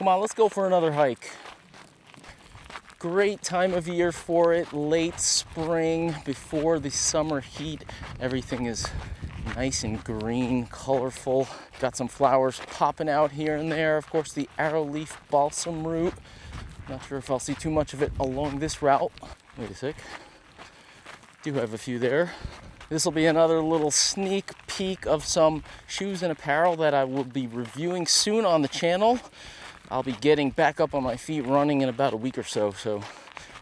Come on, let's go for another hike. Great time of year for it, late spring, before the summer heat. Everything is nice and green, colorful. Got some flowers popping out here and there. Of course, the arrowleaf balsam root. Not sure if I'll see too much of it along this route. Wait a sec. Do have a few there. This will be another little sneak peek of some shoes and apparel that I will be reviewing soon on the channel. I'll be getting back up on my feet running in about a week or so, so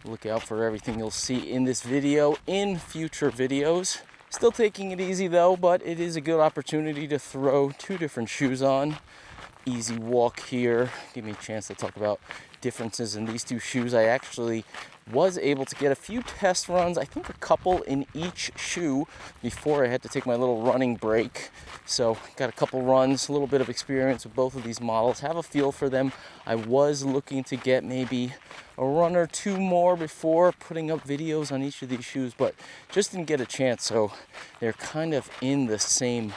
look out for everything you'll see in this video in future videos. Still taking it easy though, but it is a good opportunity to throw two different shoes on. Easy walk here. Give me a chance to talk about differences in these two shoes. I actually was able to get a few test runs, I think a couple in each shoe, before I had to take my little running break. So got a couple runs, a little bit of experience with both of these models, have a feel for them. I was looking to get maybe a run or two more before putting up videos on each of these shoes, but just didn't get a chance. So they're kind of in the same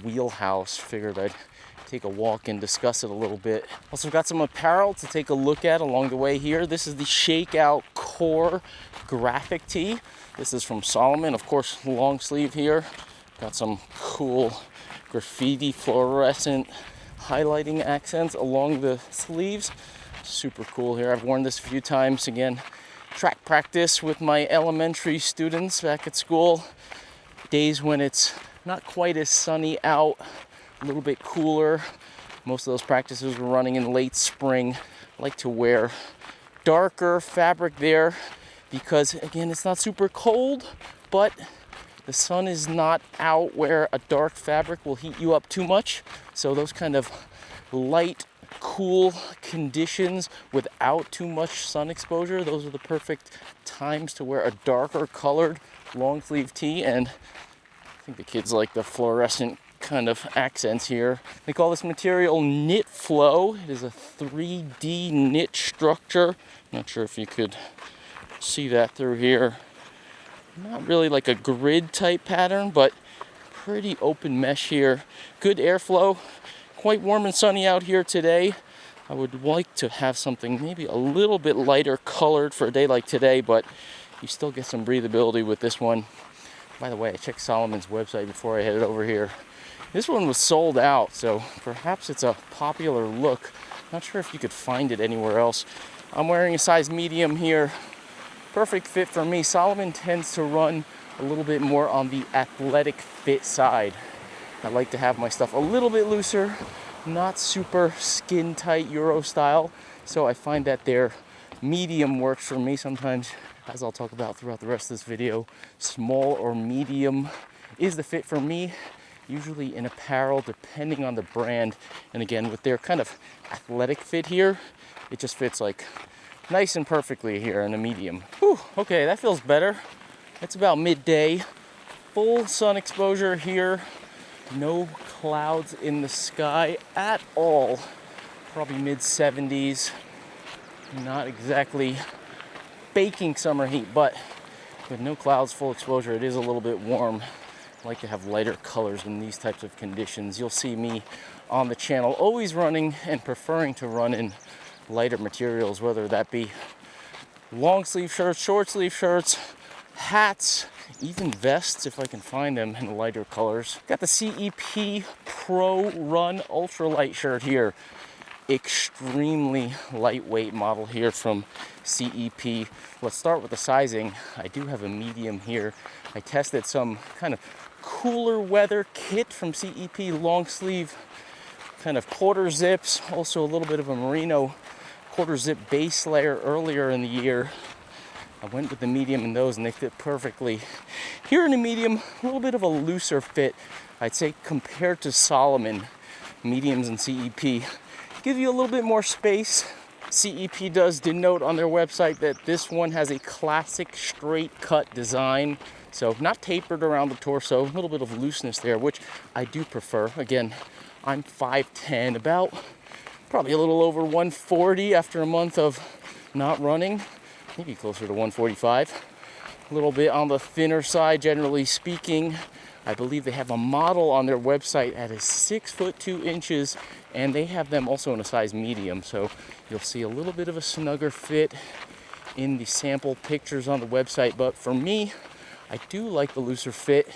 wheelhouse. Figured I'd take a walk and discuss it a little bit. Also got some apparel to take a look at along the way here. This is the Shakeout Core graphic tee. This is from Salomon, of course, long sleeve here. Got some cool graffiti fluorescent highlighting accents along the sleeves. Super cool here. I've worn this a few times. Again, track practice with my elementary students back at school. Days when it's not quite as sunny out, a little bit cooler. Most of those practices were running in late spring. I like to wear darker fabric there because, again, it's not super cold, but the sun is not out where a dark fabric will heat you up too much. So those kind of light, cool conditions without too much sun exposure, those are the perfect times to wear a darker colored long sleeve tee. And I think the kids like the fluorescent kind of accents here. They call this material knit flow. It is a 3D knit structure. Not sure if you could see that through here. Not really like a grid type pattern, but pretty open mesh here. Good airflow. Quite warm and sunny out here today. I would like to have something maybe a little bit lighter colored for a day like today, but you still get some breathability with this one. By the way, I checked Salomon's website before I headed over here. This one was sold out, so perhaps it's a popular look. Not sure if you could find it anywhere else. I'm wearing a size medium here. Perfect fit for me. Salomon tends to run a little bit more on the athletic fit side. I like to have my stuff a little bit looser, not super skin tight Euro style. So I find that their medium works for me. Sometimes, as I'll talk about throughout the rest of this video, small or medium is the fit for me. Usually in apparel, depending on the brand. And again, with their kind of athletic fit here, it just fits like nice and perfectly here in a medium. Whew, okay, that feels better. It's about midday. Full sun exposure here. No clouds in the sky at all. Probably mid-70s. Not exactly baking summer heat, but with no clouds, full exposure, it is a little bit warm. I like to have lighter colors in these types of conditions. You'll see me on the channel always running and preferring to run in lighter materials, whether that be long sleeve shirts, short sleeve shirts, hats, even vests if I can find them in lighter colors. Got the CEP Pro Run Ultralight shirt here. Extremely lightweight model here from CEP. Let's start with the sizing. I do have a medium here. I tested some kind of cooler weather kit from CEP, long sleeve kind of quarter zips, also a little bit of a merino quarter zip base layer earlier in the year. I went with the medium in those and they fit perfectly. Here in the medium, a little bit of a looser fit, I'd say, compared to Salomon. Mediums and CEP give you a little bit more space. CEP does denote on their website that this one has a classic straight cut design. So not tapered around the torso, a little bit of looseness there, which I do prefer. Again, I'm 5'10", about probably a little over 140 after a month of not running, maybe closer to 145. a little bit on the thinner side, generally speaking. I believe they have a model on their website at 6 foot 2 inches, and they have them also in a size medium. So you'll see a little bit of a snugger fit in the sample pictures on the website. But for me, I do like the looser fit.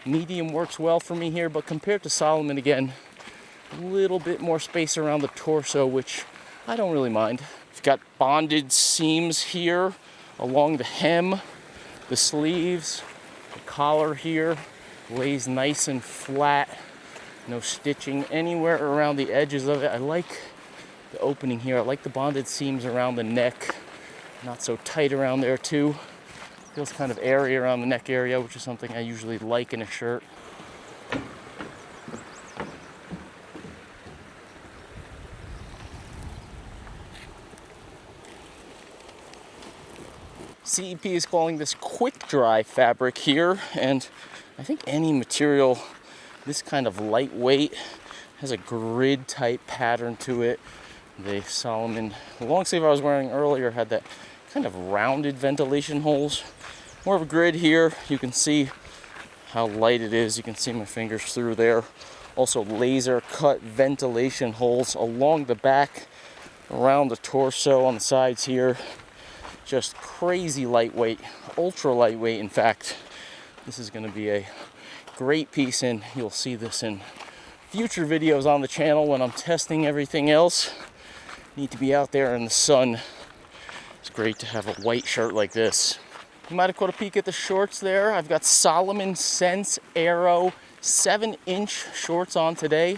Medium works well for me here, but compared to Salomon, again, a little bit more space around the torso, which I don't really mind. You've got bonded seams here along the hem, the sleeves, the collar here lays nice and flat. No stitching anywhere around the edges of it. I like the opening here. I like the bonded seams around the neck. Not so tight around there too. Feels kind of airy around the neck area, which is something I usually like in a shirt. CEP is calling this quick dry fabric here, and I think any material this kind of lightweight has a grid type pattern to it. The Salomon long sleeve I was wearing earlier had that kind of rounded ventilation holes. More of a grid here. You can see how light it is. You can see my fingers through there. Also laser cut ventilation holes along the back, around the torso, on the sides here. Just crazy lightweight, ultra lightweight. In fact, this is going to be a great piece, and you'll see this in future videos on the channel when I'm testing everything else. Need to be out there in the sun. It's great to have a white shirt like this. You might have caught a peek at the shorts there. I've got Salomon Sense Aero 7-inch shorts on today.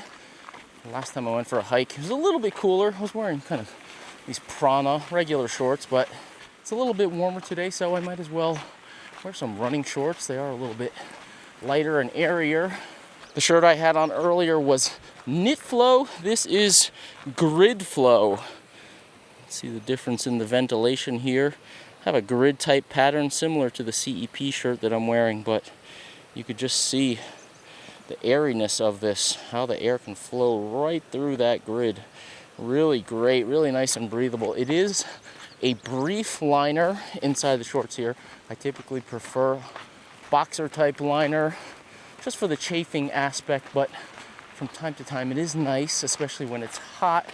Last time I went for a hike, it was a little bit cooler. I was wearing kind of these Prana regular shorts, but it's a little bit warmer today, so I might as well wear some running shorts. They are a little bit lighter and airier. The shirt I had on earlier was knit flow. This is grid flow. See the difference in the ventilation here. Have a grid type pattern similar to the CEP shirt that I'm wearing, but you could just see the airiness of this, how the air can flow right through that grid. Really great, really nice and breathable. It is a brief liner inside the shorts here. I typically prefer boxer type liner just for the chafing aspect, but from time to time it is nice, especially when it's hot,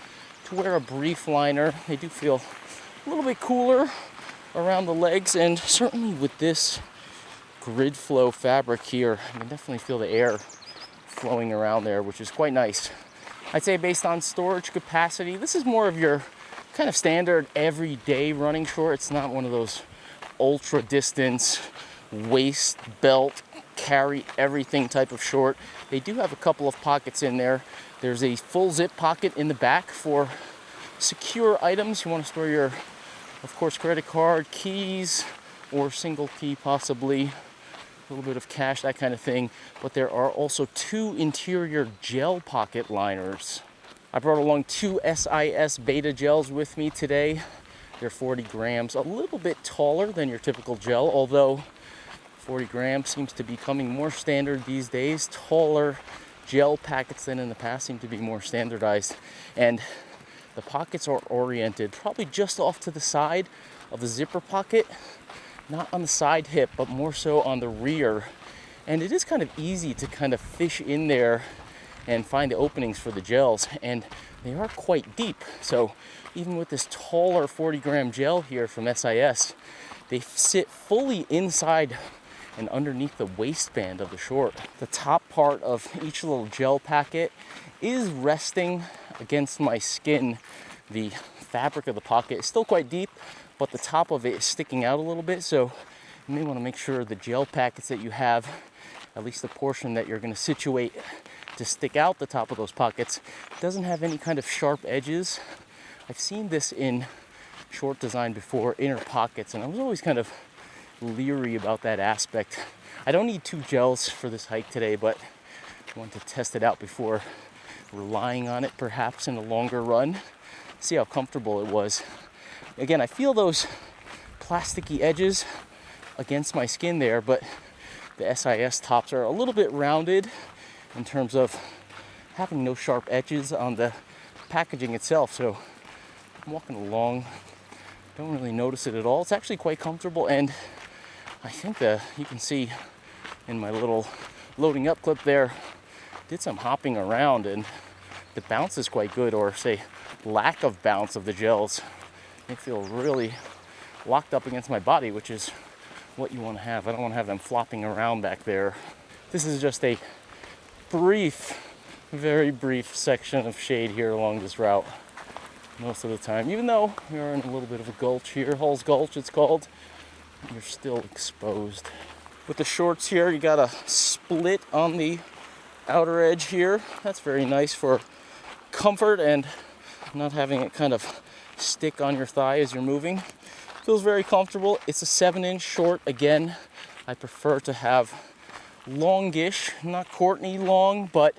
to wear a brief liner. They do feel a little bit cooler around the legs, and certainly with this grid flow fabric here, you can definitely feel the air flowing around there, which is quite nice. I'd say based on storage capacity, this is more of your kind of standard everyday running short. It's not one of those ultra distance waist belt carry everything type of short. They do have a couple of pockets in there. There's a full zip pocket in the back for secure items. You want to store your, of course, credit card, keys, or single key possibly, a little bit of cash, that kind of thing. But there are also 2 interior gel pocket liners. I brought along 2 SIS beta gels with me today. They're 40 grams, a little bit taller than your typical gel, although 40 grams seems to be becoming more standard these days. Taller gel packets than in the past seem to be more standardized. And the pockets are oriented probably just off to the side of the zipper pocket, not on the side hip, but more so on the rear. And it is kind of easy to kind of fish in there and find the openings for the gels, and they are quite deep. So even with this taller 40 gram gel here from SIS, they sit fully inside and underneath the waistband of the short. The top part of each little gel packet is resting against my skin. The fabric of the pocket is still quite deep, but the top of it is sticking out a little bit, so you may want to make sure the gel packets that you have, at least the portion that you're going to situate to stick out the top of those pockets, doesn't have any kind of sharp edges. I've seen this in short design before, inner pockets, and I was always kind of leery about that aspect. I don't need 2 gels for this hike today, but I wanted to test it out before relying on it perhaps in a longer run. See how comfortable it was. Again, I feel those plasticky edges against my skin there, but the SIS tops are a little bit rounded in terms of having no sharp edges on the packaging itself. So I'm walking along, don't really notice it at all. It's actually quite comfortable, and I think you can see in my little loading up clip there, did some hopping around, and the bounce is quite good, or say lack of bounce of the gels. They feel really locked up against my body, which is what you want to have. I don't want to have them flopping around back there. This is just a brief, very brief section of shade here along this route most of the time. Even though we are in a little bit of a gulch here, Hall's Gulch it's called, you're still exposed. With the shorts here, you got a split on the outer edge here. That's very nice for comfort and not having it kind of stick on your thigh as you're moving. Feels very comfortable. It's a 7-inch short. Again, I prefer to have longish, not Courtney long, but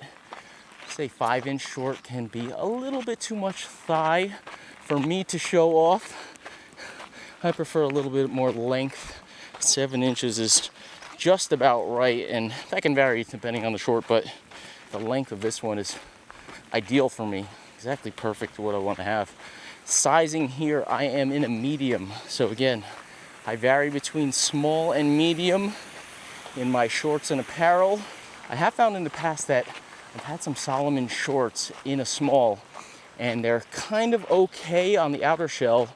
say 5-inch short can be a little bit too much thigh for me to show off. I prefer a little bit more length. 7 inches is just about right, and that can vary depending on the short, but the length of this one is ideal for me. Exactly perfect for what I want to have. Sizing here, I am in a medium. So again, I vary between small and medium in my shorts and apparel. I have found in the past that I've had some Salomon shorts in a small, and they're kind of okay on the outer shell,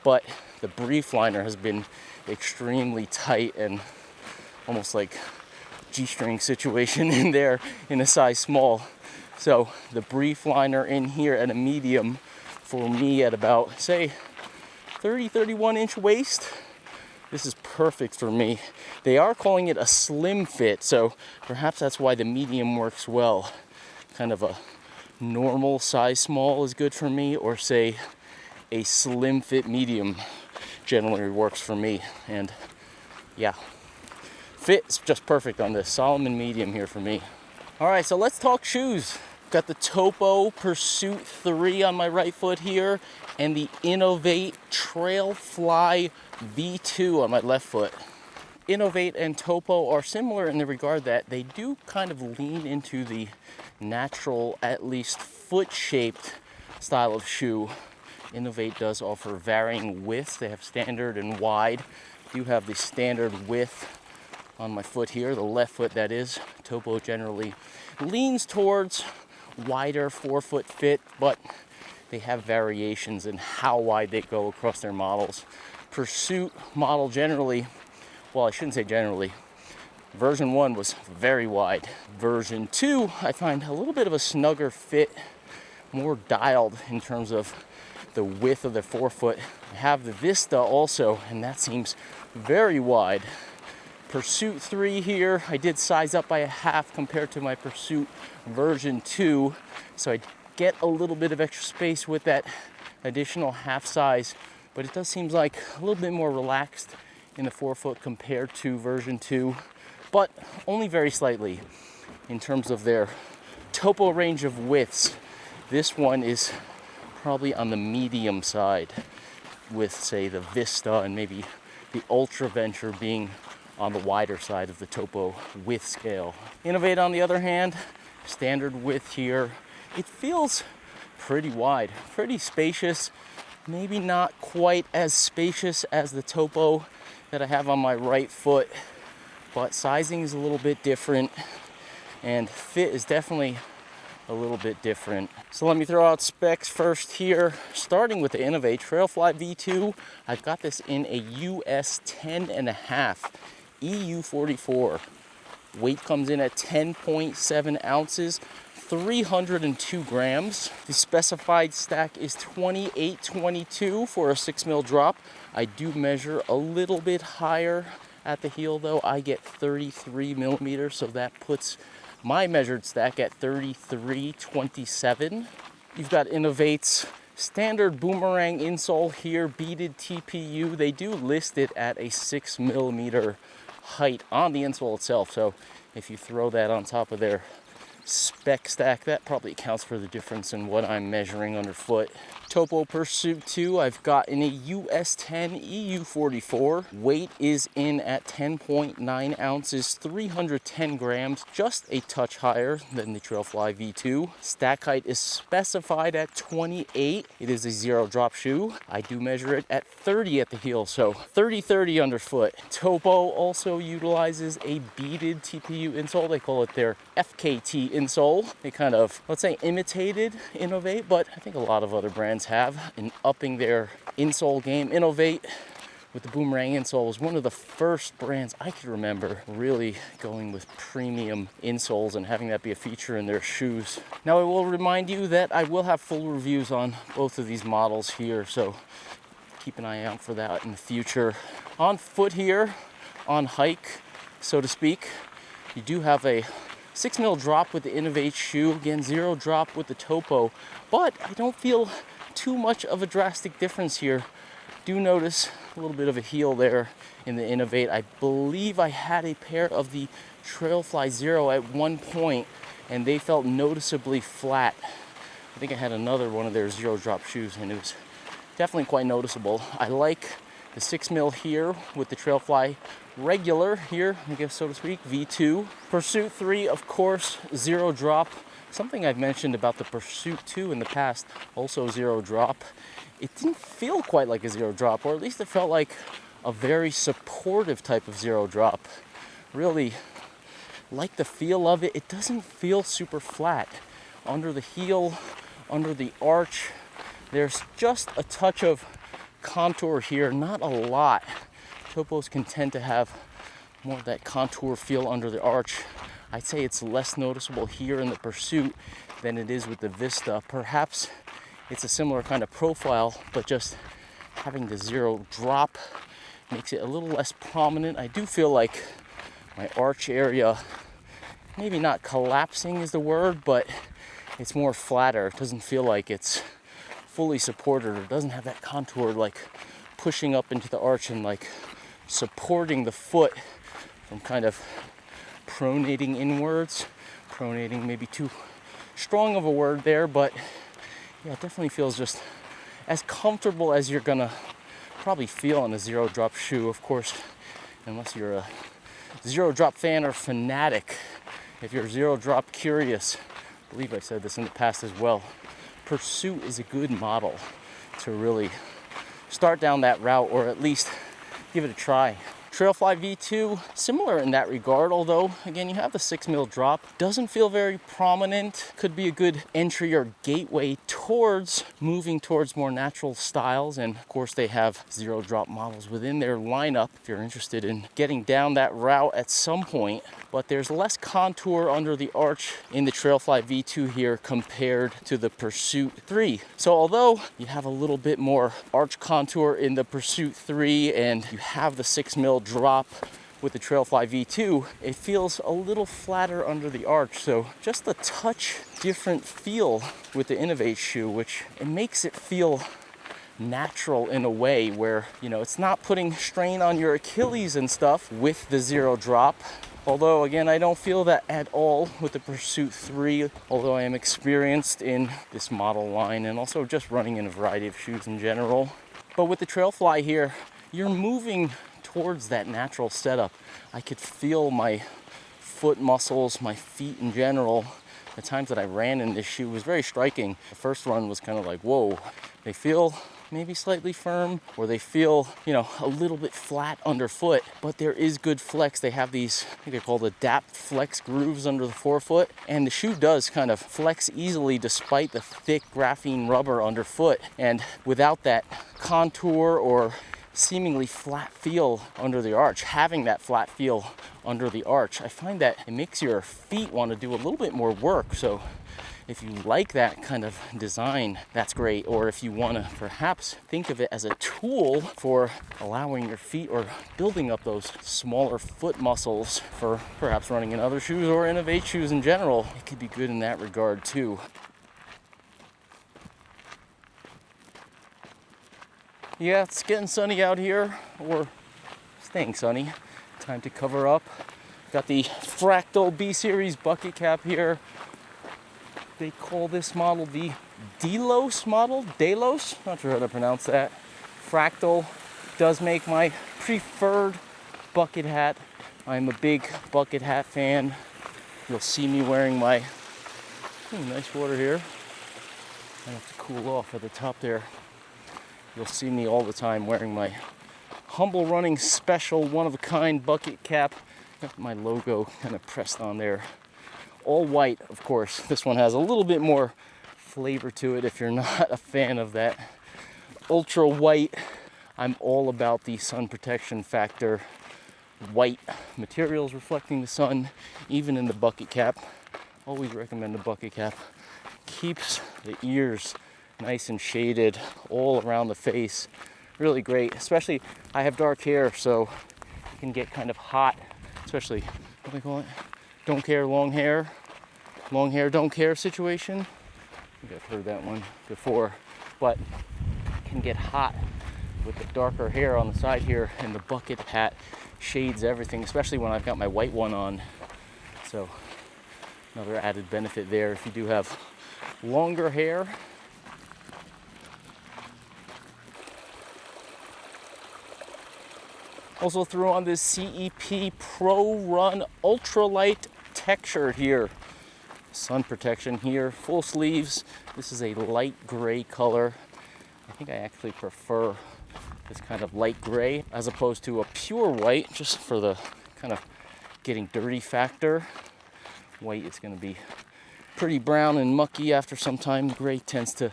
but the brief liner has been extremely tight and almost like G-string situation in there in a size small. So the brief liner in here at a medium for me at about, say, 31 inch waist. This is perfect for me. They are calling it a slim fit, so perhaps that's why the medium works well. Kind of a normal size small is good for me, or say a slim fit medium generally works for me. And yeah, fit's just perfect on this Salomon medium here for me. All right, so let's talk shoes. Got the Topo Pursuit 3 on my right foot here, and the INOV8 Trailfly V2 on my left foot. INOV8 and Topo are similar in the regard that they do kind of lean into the natural, at least foot-shaped style of shoe. INOV8 does offer varying widths. They have standard and wide. I do have the standard width on my foot here, the left foot that is. Topo generally leans towards wider forefoot fit, but they have variations in how wide they go across their models. Pursuit model generally, well, I shouldn't say generally, version 1 was very wide. Version 2, I find a little bit of a snugger fit, more dialed in terms of the width of the forefoot. I have the Vista also, and that seems very wide. Pursuit 3 here, I did size up by a half compared to my Pursuit version 2, so I get a little bit of extra space with that additional half size, but it does seem like a little bit more relaxed in the forefoot compared to version 2, but only very slightly in terms of their Topo range of widths. This one is probably on the medium side, with say the Vista and maybe the Ultra Venture being on the wider side of the Topo width scale. INOV8 on the other hand, standard width here. It feels pretty wide, pretty spacious, maybe not quite as spacious as the Topo that I have on my right foot, but sizing is a little bit different and fit is definitely a little bit different. So let me throw out specs first here, starting with the INOV8 Trailfly V2. I've got this in a US 10.5 EU44. Weight comes in at 10.7 ounces, 302 grams. The specified stack is 2822 for a 6mm drop. I do measure a little bit higher at the heel though. I get 33 millimeters, so that puts my measured stack at 3327. You've got INOV8's standard boomerang insole here, beaded TPU. They do list it at a 6mm height on the insole itself, so if you throw that on top of their spec stack, that probably accounts for the difference in what I'm measuring underfoot. Topo Pursuit 2. I've got in a US 10 EU 44. Weight is in at 10.9 ounces, 310 grams, just a touch higher than the Trailfly V2. Stack height is specified at 28. It is a zero drop shoe. I do measure it at 30 at the heel, so 30-30 underfoot. Topo also utilizes a beaded TPU insole. They call it their FKT insole. They kind of, let's say, imitated INOV8, but I think a lot of other brands have in upping their insole game. INOV8 with the boomerang insole was one of the first brands I could remember really going with premium insoles and having that be a feature in their shoes. Now I will remind you that I will have full reviews on both of these models here, so keep an eye out for that in the future. On foot here, on hike, so to speak, you do have a 6 mil drop with the INOV8 shoe. Again, zero drop with the Topo, but I don't feel too much of a drastic difference here. Do notice a little bit of a heel there in the INOV8. I believe I had a pair of the Trailfly Zero at one point, and they felt noticeably flat. I think I had another one of their zero drop shoes, and it was definitely quite noticeable. I like the 6 mil here with the Trailfly regular here, I guess, so to speak, V2. Pursuit 3, of course, zero drop. Something I've mentioned about the Pursuit 2 in the past, also zero drop. It didn't feel quite like a zero drop, or at least it felt like a very supportive type of zero drop. Really like the feel of it. It doesn't feel super flat. Under the heel, under the arch, there's just a touch of contour here, not a lot. Topos can tend to have more of that contour feel under the arch. I'd say it's less noticeable here in the Pursuit than it is with the Vista. Perhaps it's a similar kind of profile, but just having the zero drop makes it a little less prominent. I do feel like my arch area, maybe not collapsing is the word, but it's more flatter. It doesn't feel like it's fully supported, or doesn't have that contour like pushing up into the arch and like supporting the foot from kind of pronating inwards. Pronating maybe too strong of a word there, but yeah, it definitely feels just as comfortable as you're gonna probably feel on a zero drop shoe. Of course, unless you're a zero drop fan or fanatic. If you're zero drop curious, I believe I said this in the past as well, Pursuit is a good model to really start down that route, or at least give it a try. Trailfly V2, similar in that regard, although again you have the 6 mil drop. Doesn't feel very prominent. Could be a good entry or gateway towards moving towards more natural styles, and of course they have zero drop models within their lineup if you're interested in getting down that route at some point. But there's less contour under the arch in the Trailfly V2 here compared to the Pursuit 3. So although you have a little bit more arch contour in the Pursuit 3 and you have the 6 mil drop with the Trailfly V2, it feels a little flatter under the arch. So just a touch different feel with the INOV8 shoe, which it makes it feel natural in a way where, you know, it's not putting strain on your Achilles and stuff with the zero drop. Although, again, I don't feel that at all with the Pursuit 3, although I am experienced in this model line and also just running in a variety of shoes in general. But with the Trailfly here, you're moving towards that natural setup. I could feel my foot muscles, my feet in general. The times that I ran in this shoe was very striking. The first run was kind of like, whoa. They feel maybe slightly firm, or they feel, you know, a little bit flat underfoot, but there is good flex. They have these, I think they're called adapt flex grooves under the forefoot, and the shoe does kind of flex easily despite the thick graphene rubber underfoot. And without that contour or seemingly flat feel under the arch, having that flat feel under the arch, I find that it makes your feet want to do a little bit more work. So if you like that kind of design, that's great. Or if you want to perhaps think of it as a tool for allowing your feet or building up those smaller foot muscles for perhaps running in other shoes or INOV8 shoes in general, it could be good in that regard too. Yeah, it's getting sunny out here, or staying sunny. Time to cover up. Got the Fractel B-Series bucket cap here. They call this model the Delos model, Delos, not sure how to pronounce that. Fractel does make my preferred bucket hat. I'm a big bucket hat fan. You'll see me wearing my, nice water here. I have to cool off at the top there. You'll see me all the time wearing my Humble Running Special one-of-a-kind bucket cap. Got my logo kind of pressed on there. All white, of course. This one has a little bit more flavor to it if you're not a fan of that ultra white. I'm all about the sun protection factor. White materials reflecting the sun, even in the bucket cap. Always recommend the bucket cap. Keeps the ears nice and shaded all around the face. Really great, especially I have dark hair, so it can get kind of hot, especially, what do they call it? Don't care, long hair, don't care situation. I think I've heard that one before, but it can get hot with the darker hair on the side here, and the bucket hat shades everything, especially when I've got my white one on. So another added benefit there if you do have longer hair. Also threw on this CEP Pro Run Ultralight Tech shirt here. Sun protection here, full sleeves. This is a light gray color. I think I actually prefer this kind of light gray as opposed to a pure white, just for the kind of getting dirty factor. White is going to be pretty brown and mucky after some time. Gray tends to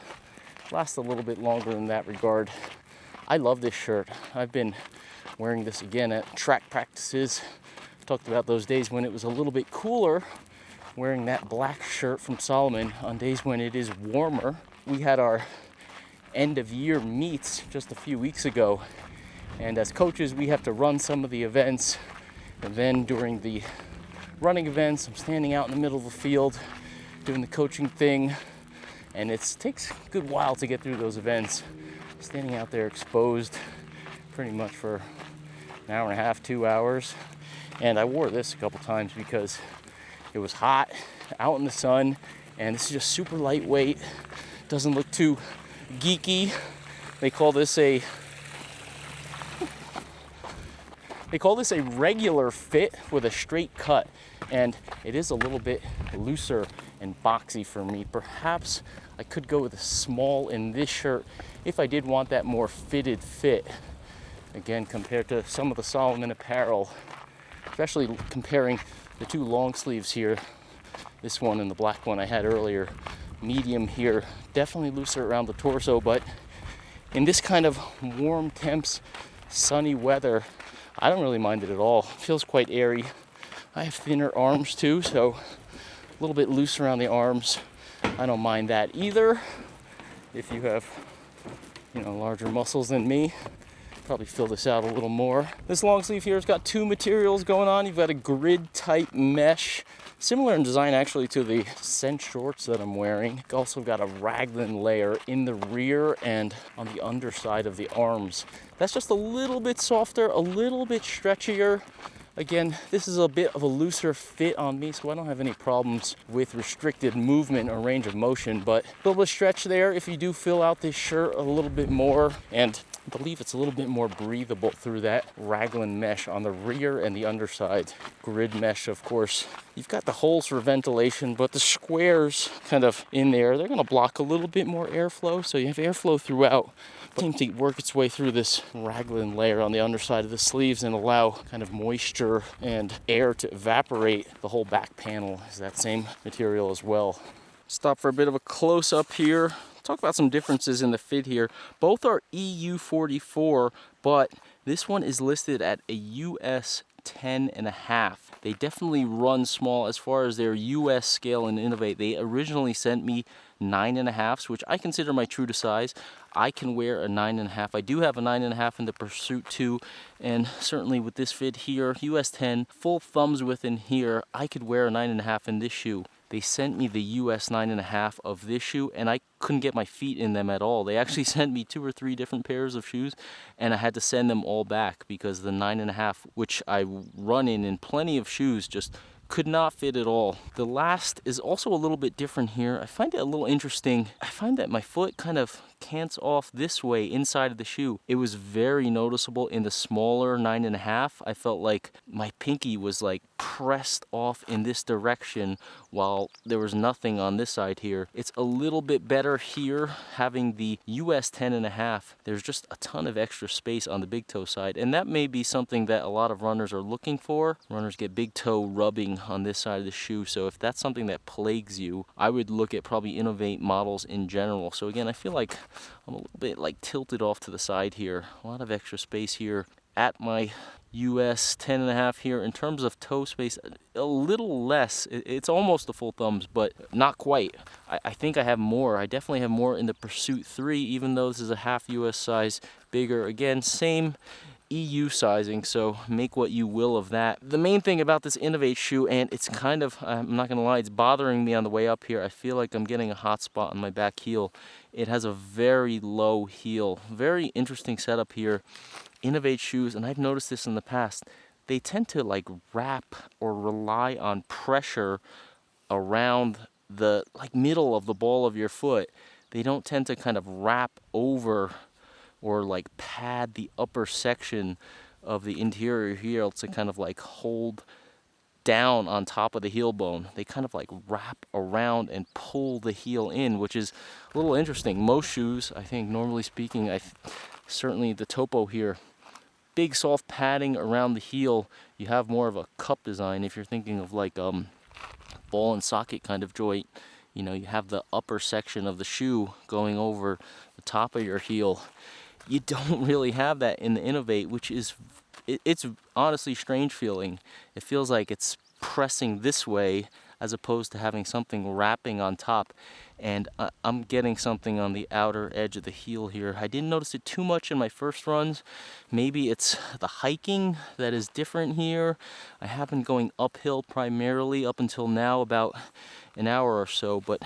last a little bit longer in that regard. I love this shirt. I've been wearing this again at track practices. Talked about those days when it was a little bit cooler, wearing that black shirt from Salomon on days when it is warmer. We had our end of year meets just a few weeks ago, and as coaches we have to run some of the events, and then during the running events I'm standing out in the middle of the field doing the coaching thing, and it takes a good while to get through those events, standing out there exposed pretty much for an hour and a half, 2 hours. And I wore this a couple times because it was hot out in the sun, and this is just super lightweight, doesn't look too geeky. They call this a regular fit with a straight cut, and it is a little bit looser and boxy for me. Perhaps I could go with a small in this shirt if I did want that more fitted fit. Again, compared to some of the Salomon apparel, especially comparing the two long sleeves here, this one and the black one I had earlier. Medium here, definitely looser around the torso, but in this kind of warm temps, sunny weather, I don't really mind it at all. It feels quite airy. I have thinner arms too, so a little bit loose around the arms. I don't mind that either. If you have, larger muscles than me, probably fill this out a little more. This long sleeve here has got two materials going on. You've got a grid type mesh, similar in design actually to the Scent shorts that I'm wearing. You've also got a raglan layer in the rear and on the underside of the arms. That's just a little bit softer, a little bit stretchier. Again, this is a bit of a looser fit on me, so I don't have any problems with restricted movement or range of motion, but a little bit of stretch there if you do fill out this shirt a little bit more, and I believe it's a little bit more breathable through that raglan mesh on the rear and the underside. Grid mesh, of course. You've got the holes for ventilation, but the squares kind of in there, they're going to block a little bit more airflow, so you have airflow throughout. It seems to work its way through this raglan layer on the underside of the sleeves and allow kind of moisture and air to evaporate. The whole back panel is that same material as well. Stop for a bit of a close-up here. Talk about some differences in the fit here. Both are EU44, but this one is listed at a US 10.5. They definitely run small as far as their US scale in INOV8. They originally sent me 9.5s, which I consider my true to size. I can wear a 9.5. I do have a 9.5 in the Pursuit 2, and certainly with this fit here, US 10, full thumbs width in here, I could wear a 9.5 in this shoe. They sent me the US 9.5 of this shoe, and I couldn't get my feet in them at all. They actually sent me 2 or 3 different pairs of shoes, and I had to send them all back because the 9.5, which I run in plenty of shoes, just could not fit at all. The last is also a little bit different here. I find it a little interesting. I find that my foot kind of cants off this way inside of the shoe. It was very noticeable in the smaller 9.5. I felt like my pinky was like pressed off in this direction while there was nothing on this side here. It's a little bit better here having the US 10.5. There's just a ton of extra space on the big toe side, and that may be something that a lot of runners are looking for. Runners get big toe rubbing on this side of the shoe, so if that's something that plagues you, I would look at probably INOV8 models in general. So again, I feel like I'm a little bit like tilted off to the side here. A lot of extra space here at my US 10.5 here. In terms of toe space, a little less. It's almost a full thumbs, but not quite. I think I have more. I definitely have more in the Pursuit 3, even though this is a half US size bigger. Again, same EU sizing, so make what you will of that. The main thing about this INOV8 shoe, and it's kind of, I'm not gonna lie, it's bothering me on the way up here. I feel like I'm getting a hot spot on my back heel. It has a very low heel. Very interesting setup here. INOV8 shoes, and I've noticed this in the past, they tend to like wrap or rely on pressure around the like middle of the ball of your foot. They don't tend to kind of wrap over or like pad the upper section of the interior heel to kind of like hold down on top of the heel bone. They kind of like wrap around and pull the heel in, which is a little interesting. Most shoes, I think, normally speaking, certainly the Topo here, big soft padding around the heel. You have more of a cup design if you're thinking of like ball and socket kind of joint. You know, you have the upper section of the shoe going over the top of your heel. You don't really have that in the INOV8, which is, it's honestly strange feeling. It feels like it's pressing this way as opposed to having something wrapping on top. And I'm getting something on the outer edge of the heel here. I didn't notice it too much in my first runs. Maybe it's the hiking that is different here. I have been going uphill primarily up until now, about an hour or so, but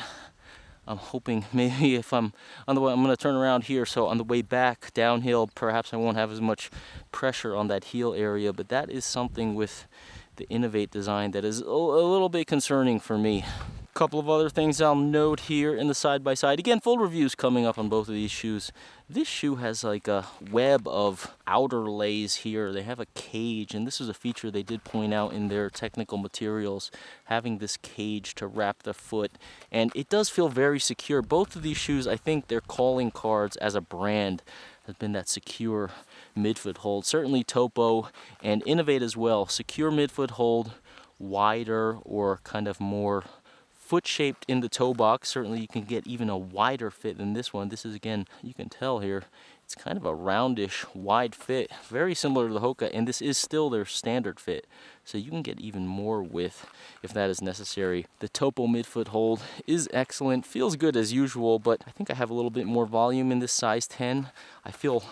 I'm hoping maybe if I'm on the way, I'm going to turn around here, so on the way back downhill, perhaps I won't have as much pressure on that heel area. But that is something with the INOV8 design that is a little bit concerning for me. A couple of other things I'll note here in the side-by-side. Again, full reviews coming up on both of these shoes. This shoe has like a web of outer lays here. They have a cage, and this is a feature they did point out in their technical materials, having this cage to wrap the foot. And it does feel very secure. Both of these shoes, I think their calling cards as a brand has been that secure midfoot hold. Certainly Topo and INOV8 as well. Secure midfoot hold, wider or kind of more foot shaped in the toe box. Certainly you can get even a wider fit than this one. This is, again, you can tell here, it's kind of a roundish wide fit, very similar to the Hoka, and this is still their standard fit, so you can get even more width if that is necessary. The Topo midfoot hold is excellent, feels good as usual, but I think I have a little bit more volume in this size 10. I feel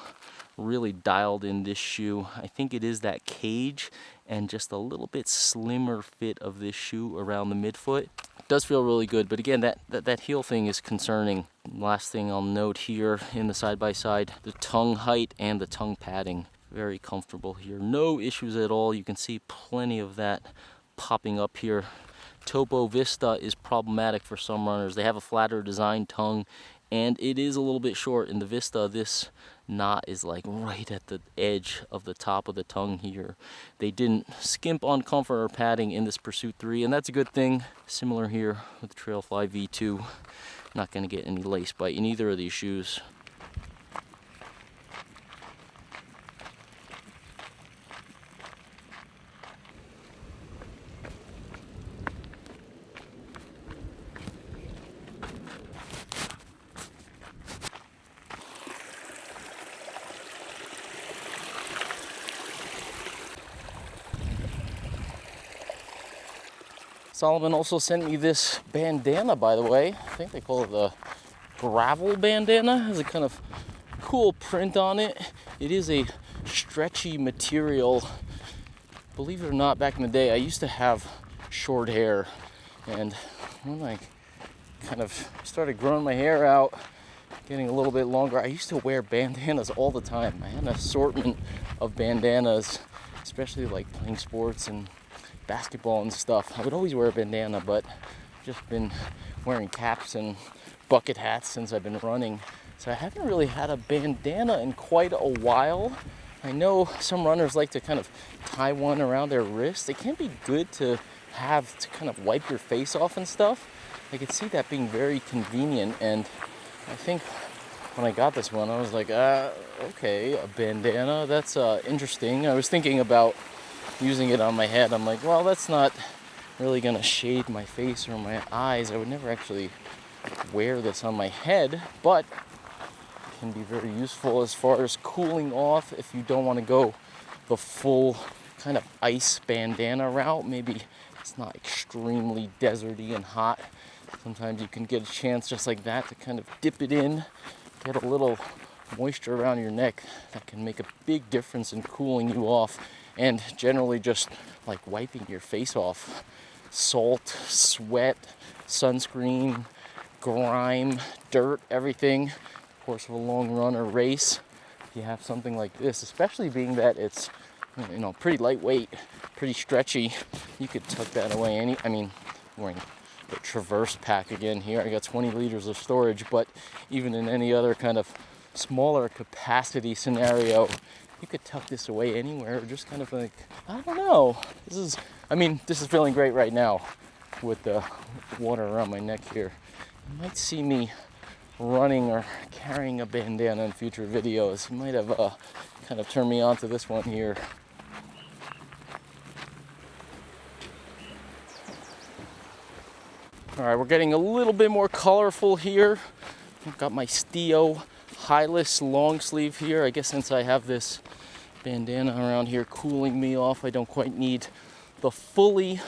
really dialed in this shoe. I think it is that cage and just a little bit slimmer fit of this shoe around the midfoot. It does feel really good, but again, that heel thing is concerning. Last thing I'll note here in the side-by-side, the tongue height and the tongue padding. Very comfortable here. No issues at all. You can see plenty of that popping up here. Topo Vista is problematic for some runners. They have a flatter design tongue, and it is a little bit short. In the Vista, this knot is like right at the edge of the top of the tongue here. They didn't skimp on comfort or padding in this Pursuit 3, and that's a good thing. Similar here with the Trailfly V2. Not going to get any lace bite in either of these shoes. Salomon also sent me this bandana, by the way. I think they call it the gravel bandana. It has a kind of cool print on it. It is a stretchy material. Believe it or not, back in the day, I used to have short hair. And when I kind of started growing my hair out, getting a little bit longer, I used to wear bandanas all the time. I had an assortment of bandanas, especially like playing sports and basketball and stuff, I would always wear a bandana, but just been wearing caps and bucket hats since I've been running. So I haven't really had a bandana in quite a while. I know some runners like to kind of tie one around their wrist. It can be good to have to kind of wipe your face off and stuff. I could see that being very convenient, and I think when I got this one, I was like, okay, a bandana, that's interesting. I was thinking about using it on my head. I'm like, well, that's not really gonna shade my face or my eyes. I would never actually wear this on my head, but it can be very useful as far as cooling off if you don't want to go the full kind of ice bandana route. Maybe it's not extremely deserty and hot. Sometimes you can get a chance just like that to kind of dip it in, get a little moisture around your neck. That can make a big difference in cooling you off, and generally just like wiping your face off. Salt, sweat, sunscreen, grime, dirt, everything. Of course, of a long run or race, if you have something like this, especially being that it's, you know, pretty lightweight, pretty stretchy, you could tuck that away. I'm wearing the Traverse pack again here. I got 20 liters of storage, but even in any other kind of smaller capacity scenario, you could tuck this away anywhere, or just kind of like, I don't know. This is feeling great right now with the water around my neck here. You might see me running or carrying a bandana in future videos. You might have kind of turned me on to this one here. All right, we're getting a little bit more colorful here. I've got my Stio highless long sleeve here. I guess since I have this bandana around here cooling me off, I don't quite need the fully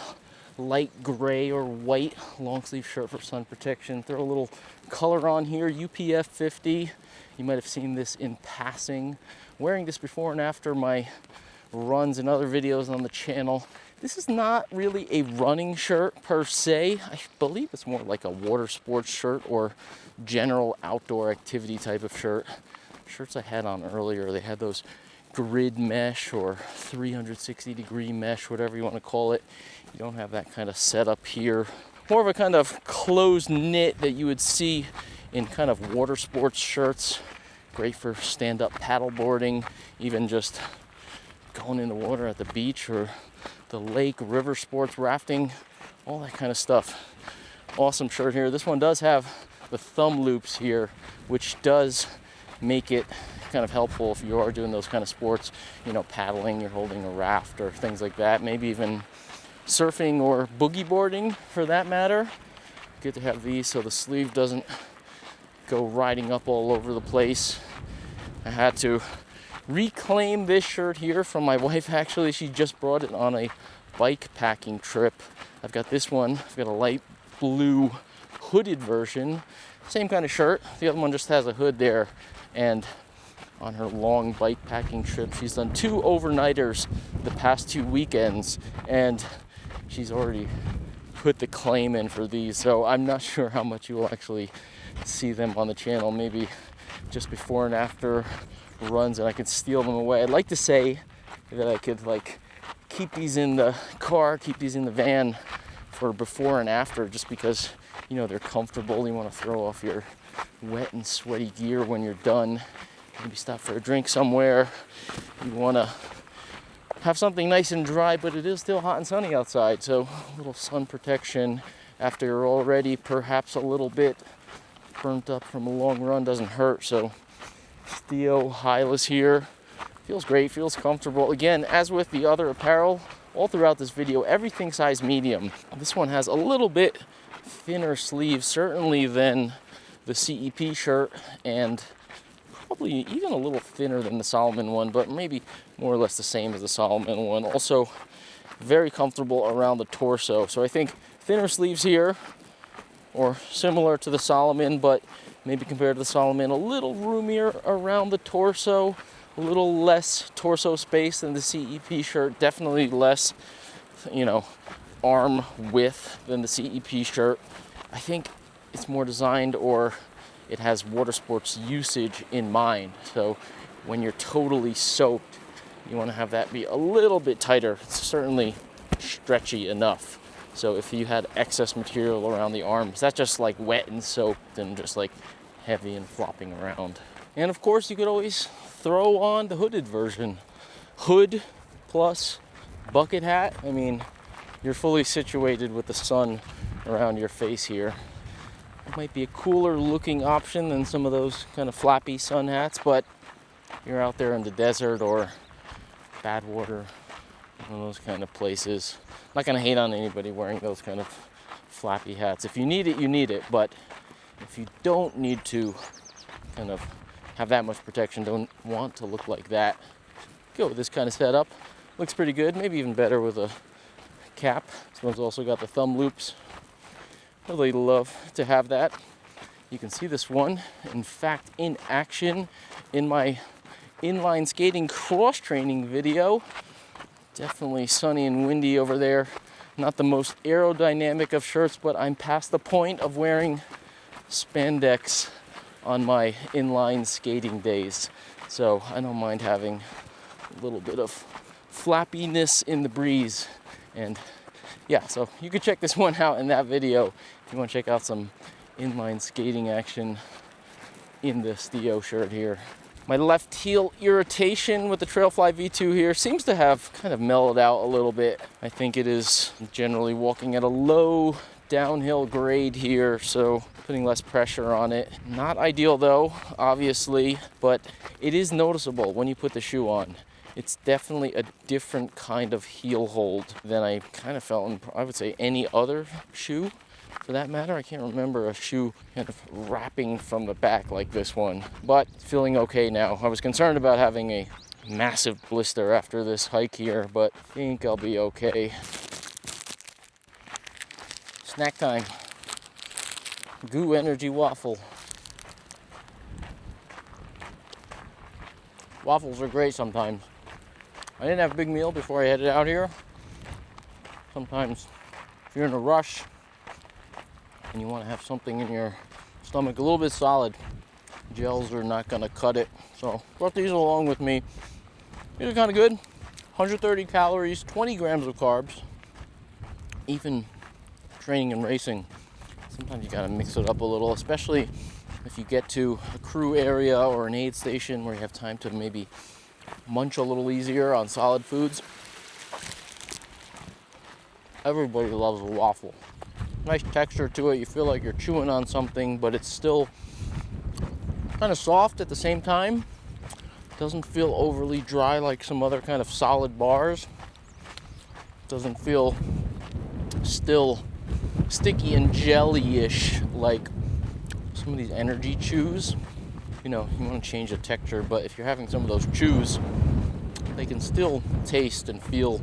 light gray or white long sleeve shirt for sun protection. Throw a little color on here, UPF 50. You might have seen this in passing. Wearing this before and after my runs and other videos on the channel. This is not really a running shirt per se. I believe it's more like a water sports shirt or general outdoor activity type of shirt. Shirts I had on earlier, they had those grid mesh or 360-degree mesh, whatever you want to call it. You don't have that kind of setup here. More of a kind of closed knit that you would see in kind of water sports shirts. Great for stand-up paddleboarding, even just going in the water at the beach or the lake, river sports, rafting, all that kind of stuff. Awesome shirt here. This one does have the thumb loops here, which does make it kind of helpful if you are doing those kind of sports, you know, paddling, you're holding a raft or things like that, maybe even surfing or boogie boarding for that matter. Good to have these so the sleeve doesn't go riding up all over the place. I had to reclaim this shirt here from my wife. Actually, she just brought it on a bike packing trip. I've got this one. I've got a light blue hooded version. Same kind of shirt. The other one just has a hood there. And on her long bike packing trip, she's done 2 overnighters the past 2 weekends, and she's already put the claim in for these. So I'm not sure how much you will actually see them on the channel. Maybe just before and after runs, and I could steal them away. I'd like to say that I could like keep these in the car, keep these in the van for before and after, just because, you know, they're comfortable. You want to throw off your wet and sweaty gear when you're done. Maybe stop for a drink somewhere. You want to have something nice and dry, but it is still hot and sunny outside, so a little sun protection after you're already perhaps a little bit burnt up from a long run doesn't hurt. So Stio highless here. Feels great, feels comfortable. Again, as with the other apparel, all throughout this video, everything size medium. This one has a little bit thinner sleeves, certainly than the CEP shirt, and probably even a little thinner than the Salomon one, but maybe more or less the same as the Salomon one. Also, very comfortable around the torso. So I think thinner sleeves here, or similar to the Salomon, but maybe compared to the Salomon, a little roomier around the torso, a little less torso space than the CEP shirt, definitely less, you know, arm width than the CEP shirt. I think it's more designed, or it has water sports usage in mind. So when you're totally soaked, you want to have that be a little bit tighter. It's certainly stretchy enough. So if you had excess material around the arms, that's just like wet and soaked and just like heavy and flopping around. And of course, you could always throw on the hooded version. Hood plus bucket hat. I mean, you're fully situated with the sun around your face here. It might be a cooler looking option than some of those kind of flappy sun hats, but you're out there in the desert or Badwater, one of those kind of places. I'm not gonna hate on anybody wearing those kind of flappy hats. If you need it, you need it, but if you don't need to kind of have that much protection, don't want to look like that, go with this kind of setup. Looks pretty good, maybe even better with a cap. This one's also got the thumb loops. Really love to have that. You can see this one, in fact, in action in my inline skating cross training video. Definitely sunny and windy over there. Not the most aerodynamic of shirts, but I'm past the point of wearing spandex on my inline skating days. So I don't mind having a little bit of flappiness in the breeze. And yeah, so you can check this one out in that video if you want to check out some inline skating action in the Stio shirt here. My left heel irritation with the Trailfly V2 here seems to have kind of mellowed out a little bit. I think it is generally walking at a low downhill grade here, so putting less pressure on it. Not ideal though, obviously, but it is noticeable when you put the shoe on. It's definitely a different kind of heel hold than I kind of felt in, I would say, any other shoe. For that matter, I can't remember a shoe kind of wrapping from the back like this one, but feeling okay now. I was concerned about having a massive blister after this hike here, but I think I'll be okay. Snack time. Goo Energy Waffle. Waffles are great sometimes. I didn't have a big meal before I headed out here. Sometimes if you're in a rush and you want to have something in your stomach a little bit solid, gels are not gonna cut it. So brought these along with me. These are kind of good. 130 calories, 20 grams of carbs. Even training and racing, sometimes you gotta mix it up a little, especially if you get to a crew area or an aid station where you have time to maybe munch a little easier on solid foods. Everybody loves a waffle. Nice texture to it. You feel like you're chewing on something, but it's still kind of soft at the same time. Doesn't feel overly dry like some other kind of solid bars. Doesn't feel still sticky and jelly-ish like some of these energy chews. You know, you want to change the texture, but if you're having some of those chews, they can still taste and feel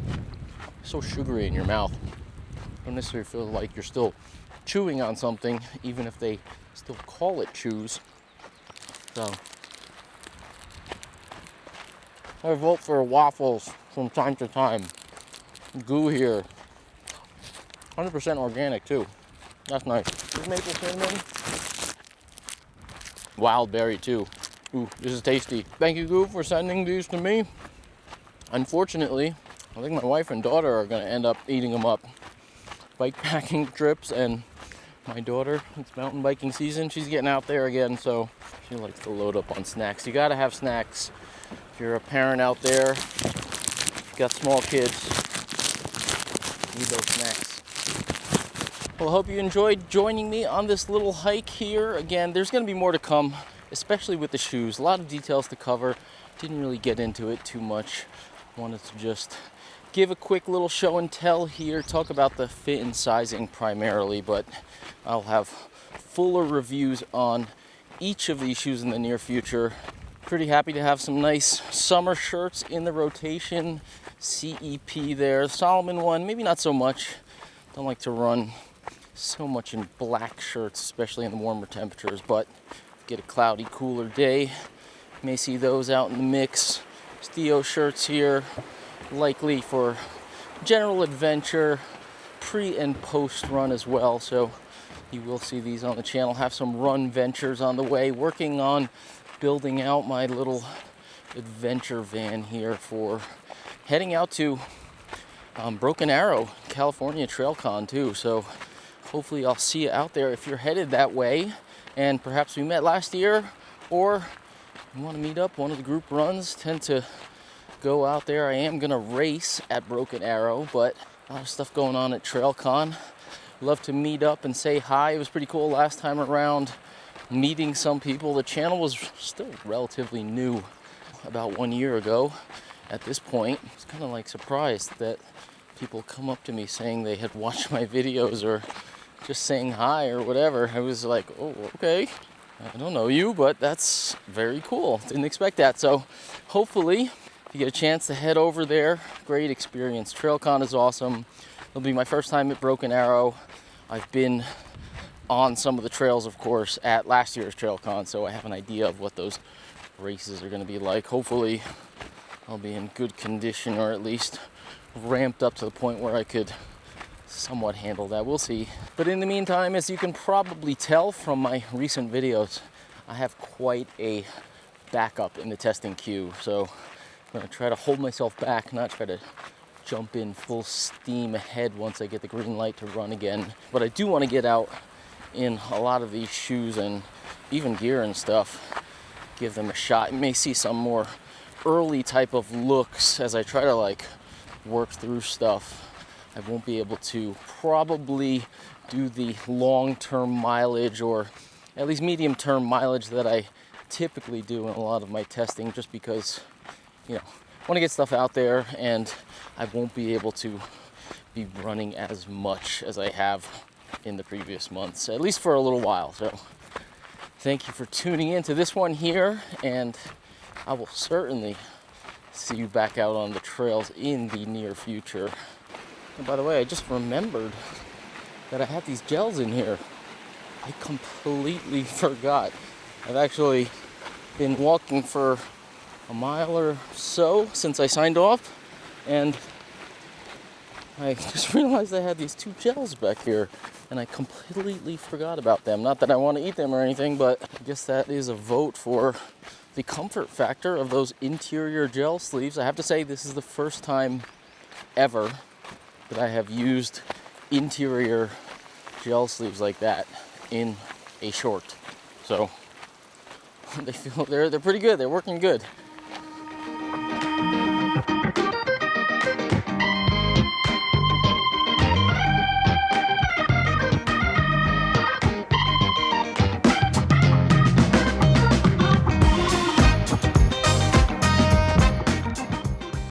so sugary in your mouth. Don't necessarily feel like you're still chewing on something, even if they still call it chews. So I vote for waffles from time to time. Goo here. 100% organic too. That's nice. This maple cinnamon. Wild berry too. Ooh, this is tasty. Thank you, Goo, for sending these to me. Unfortunately, I think my wife and daughter are gonna end up eating them up. Bike packing trips, and my daughter, it's mountain biking season. She's getting out there again, so she likes to load up on snacks. You gotta have snacks. If you're a parent out there, you've got small kids, need those snacks. Well, I hope you enjoyed joining me on this little hike here. Again, there's gonna be more to come, especially with the shoes. A lot of details to cover. Didn't really get into it too much. Wanted to just give a quick little show and tell here, talk about the fit and sizing primarily, but I'll have fuller reviews on each of these shoes in the near future. Pretty happy to have some nice summer shirts in the rotation. CEP there. Salomon one, maybe not so much. Don't like to run so much in black shirts, especially in the warmer temperatures, but get a cloudy, cooler day. May see those out in the mix. Stio shirts here, likely for general adventure, pre and post run as well, so you will see these on the channel. Have some run ventures on the way, working on building out my little adventure van here for heading out to Broken Arrow, California Trail Con too. So hopefully I'll see you out there if you're headed that way. And perhaps we met last year, or you want to meet up. One of the group runs tend to go out there. I am going to race at Broken Arrow, but a lot of stuff going on at TrailCon. Love to meet up and say hi. It was pretty cool last time around, meeting some people. The channel was still relatively new, about 1 year ago at this point. I was kind of like surprised that people come up to me saying they had watched my videos or just saying hi or whatever. I was like, oh, okay. I don't know you, but that's very cool. Didn't expect that. So hopefully if you get a chance to head over there, great experience. TrailCon is awesome. It'll be my first time at Broken Arrow. I've been on some of the trails, of course, at last year's TrailCon, so I have an idea of what those races are going to be like. Hopefully I'll be in good condition, or at least ramped up to the point where I could somewhat handle that. We'll see. But in the meantime, as you can probably tell from my recent videos, I have quite a backup in the testing queue. So I'm going to try to hold myself back, not try to jump in full steam ahead once I get the green light to run again. But I do want to get out in a lot of these shoes and even gear and stuff, give them a shot. You may see some more early type of looks as I try to like work through stuff. I won't be able to probably do the long-term mileage, or at least medium-term mileage, that I typically do in a lot of my testing, just because, you know, I want to get stuff out there and I won't be able to be running as much as I have in the previous months, at least for a little while. So thank you for tuning in to this one here, and I will certainly see you back out on the trails in the near future. And by the way, I just remembered that I had these gels in here. I completely forgot. I've actually been walking for a mile or so since I signed off, and I just realized I had these 2 gels back here, and I completely forgot about them. Not that I want to eat them or anything, but I guess that is a vote for the comfort factor of those interior gel sleeves. I have to say, this is the first time ever that I have used interior gel sleeves like that in a short. So they feel they're pretty good. They're working good.